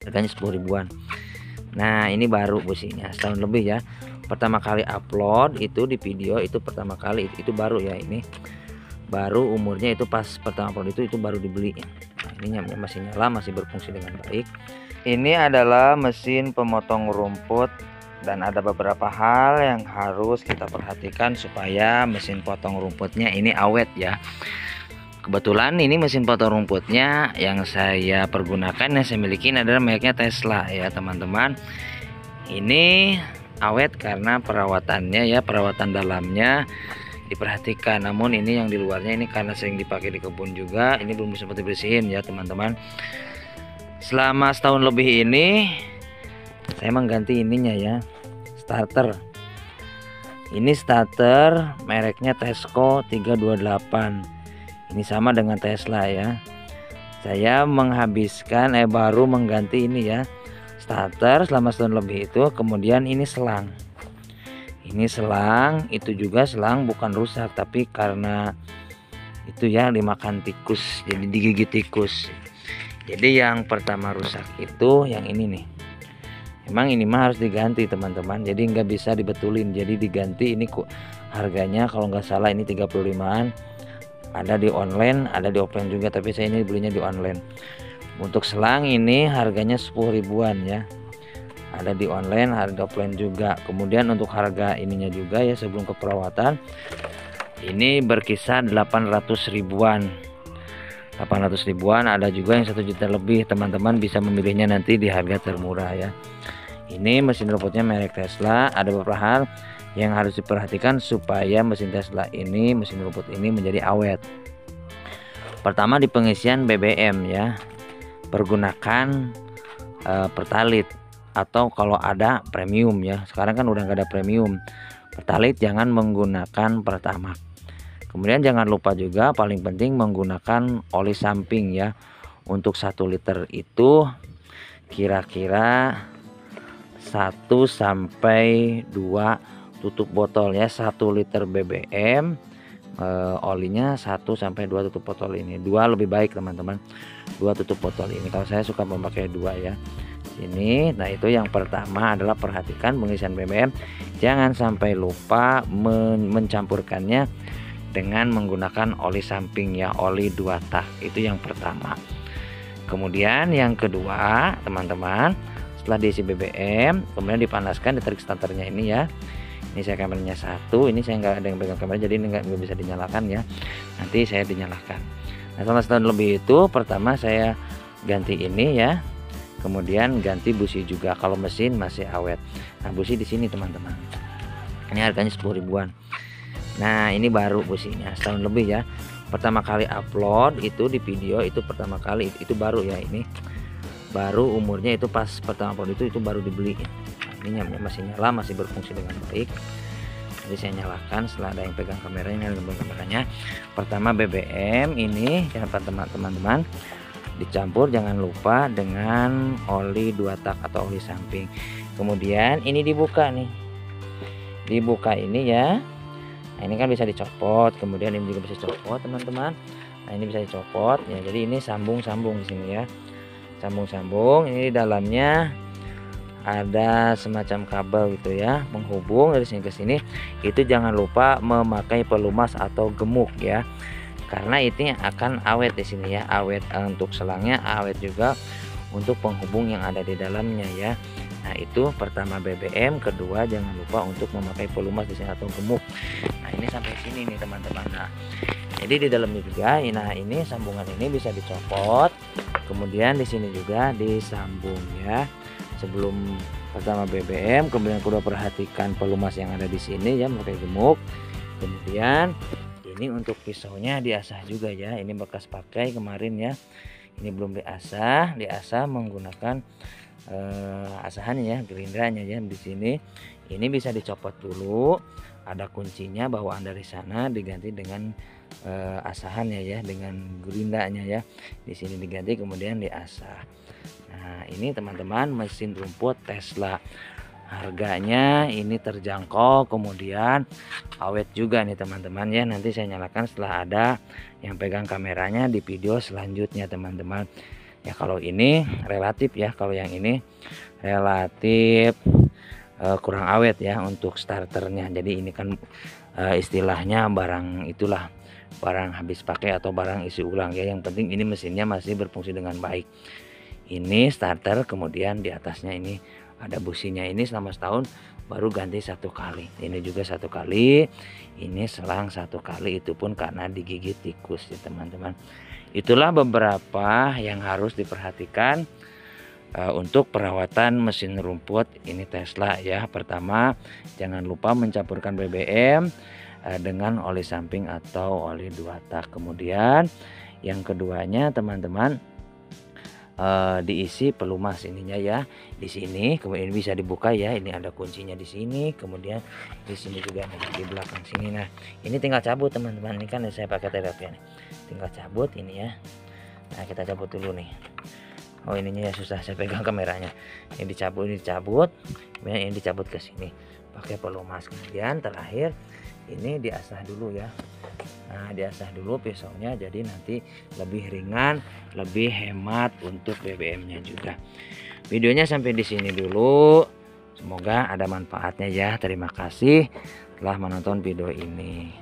harganya 10 ribuan. Nah ini baru businya setahun lebih ya, pertama kali upload itu di video itu pertama kali itu baru ya, ini baru umurnya itu pas pertama upload itu baru dibeli. Nah, ini masih nyala, masih berfungsi dengan baik. Ini adalah mesin pemotong rumput dan ada beberapa hal yang harus kita perhatikan supaya mesin potong rumputnya ini awet ya. Kebetulan ini mesin potong rumputnya yang saya pergunakan, yang saya miliki adalah mereknya Tesla ya teman-teman. Ini awet karena perawatannya ya, perawatan dalamnya diperhatikan. Namun ini yang di luarnya ini karena sering dipakai di kebun juga, ini belum sempat dibersihin ya teman-teman. Selama setahun lebih ini saya mengganti ininya ya, starter. Ini starter mereknya Tesco 328. Ini sama dengan Tesla ya. Saya menghabiskan baru mengganti ini ya, starter selama setahun lebih itu. Kemudian ini selang. Ini selang, itu juga selang bukan rusak tapi karena itu ya dimakan tikus, jadi digigit tikus. Jadi yang pertama rusak itu yang ini nih. Emang ini mah harus diganti teman-teman. Jadi nggak bisa dibetulin. Jadi diganti. Ini harganya kalau nggak salah ini 35-an. Ada di online, ada di offline juga. Tapi saya ini belinya di online. Untuk selang ini harganya 10 ribuan ya. Ada di online, ada di offline juga. Kemudian untuk harga ininya juga ya sebelum keperawatan. Ini berkisar 800 ribuan. 800 ribuan, ada juga yang 1 juta lebih. Teman-teman bisa memilihnya nanti di harga termurah ya. Ini mesin rumputnya merek Tesla. Ada beberapa hal yang harus diperhatikan supaya mesin Tesla ini, mesin rumput ini menjadi awet. Pertama di pengisian BBM ya, pergunakan Pertalite atau kalau ada premium ya. Sekarang kan udah nggak ada premium. Pertalite jangan menggunakan Pertamax. Kemudian jangan lupa juga paling penting menggunakan oli samping ya. Untuk 1 liter itu kira-kira 1 sampai 2 tutup botol ya. 1 liter BBM olinya 1 sampai 2 tutup botol ini. 2 lebih baik teman-teman. 2 tutup botol ini. Kalau saya suka memakai 2 ya. Ini nah itu yang pertama adalah perhatikan pengisian BBM. Jangan sampai lupa mencampurkannya dengan menggunakan oli samping ya, oli 2 tak. Itu yang pertama. Kemudian yang kedua teman-teman, setelah diisi BBM kemudian dipanaskan, ditarik starternya ini ya. Ini saya kameranya 1, ini saya nggak ada yang pegang kamera jadi ini nggak bisa dinyalakan ya, nanti saya dinyalakan. Nah selama setahun lebih itu pertama saya ganti ini ya, kemudian ganti busi juga kalau mesin masih awet. Nah busi di sini teman-teman, ini harganya 10 ribuan. Nah ini baru businya setahun lebih ya, pertama kali upload itu di video itu pertama kali itu baru ya, ini baru umurnya itu pas pertama upload itu baru dibeli. Nah, ini masih nyala, masih berfungsi dengan baik. Jadi saya nyalakan setelah ada yang pegang kameranya. Pertama BBM ini jangan teman-teman dicampur, jangan lupa dengan oli 2 tak atau oli samping. Kemudian ini dibuka nih, dibuka ini ya. Nah ini kan bisa dicopot, kemudian ini juga bisa dicopot teman-teman. Nah ini bisa dicopot ya, jadi ini sambung-sambung di sini ya, sambung-sambung. Ini di dalamnya ada semacam kabel gitu ya, menghubung dari sini ke sini. Itu jangan lupa memakai pelumas atau gemuk ya, karena itu akan awet di sini ya, awet untuk selangnya, awet juga untuk penghubung yang ada di dalamnya ya. Nah itu pertama BBM, kedua jangan lupa untuk memakai pelumas di sini atau gemuk. Nah ini sampai sini nih teman-teman. Nah jadi di dalamnya juga, nah ini sambungan ini bisa dicopot, kemudian di sini juga disambung ya. Sebelum pertama BBM, kemudian kedua perhatikan pelumas yang ada di sini ya, memakai gemuk. Kemudian ini untuk pisaunya diasah juga ya, ini bekas pakai kemarin ya. Ini belum diasah menggunakan asahannya ya, gerindranya ya di sini. Ini bisa dicopot dulu, ada kuncinya bawaan dari sana, diganti dengan asahannya ya, dengan gerindanya ya. Di sini diganti kemudian diasah. Nah ini teman-teman mesin rumput Tesla, harganya ini terjangkau, kemudian awet juga nih teman-teman ya. Nanti saya nyalakan setelah ada yang pegang kameranya di video selanjutnya teman-teman. Ya kalau ini relatif ya, kalau yang ini relatif kurang awet ya untuk starternya. Jadi ini kan istilahnya barang itulah, barang habis pakai atau barang isi ulang ya. Yang penting ini mesinnya masih berfungsi dengan baik. Ini starter, kemudian di atasnya ini ada businya. Ini selama setahun baru ganti 1 kali. Ini juga 1 kali. Ini selang 1 kali, itu pun karena digigit tikus ya teman-teman. Itulah beberapa yang harus diperhatikan untuk perawatan mesin rumput ini Tesla ya. Pertama, jangan lupa mencampurkan BBM dengan oli samping atau oli 2 tak. Kemudian yang keduanya teman-teman, diisi pelumas ininya ya di sini. Kemudian bisa dibuka ya, ini ada kuncinya di sini. Kemudian di sini juga nih, di belakang sini. Nah ini tinggal cabut teman-teman, ini kan saya pakai terapi nih, tinggal cabut ini ya. Nah kita cabut dulu nih. Oh ininya ya susah saya pegang kameranya. Ini dicabut, kemudian ini dicabut ke sini pakai pelumas. Kemudian terakhir ini diasah dulu ya. Nah diasah dulu pisaunya, jadi nanti lebih ringan, lebih hemat untuk BBM-nya juga. Videonya sampai di sini dulu. Semoga ada manfaatnya ya. Terima kasih telah menonton video ini.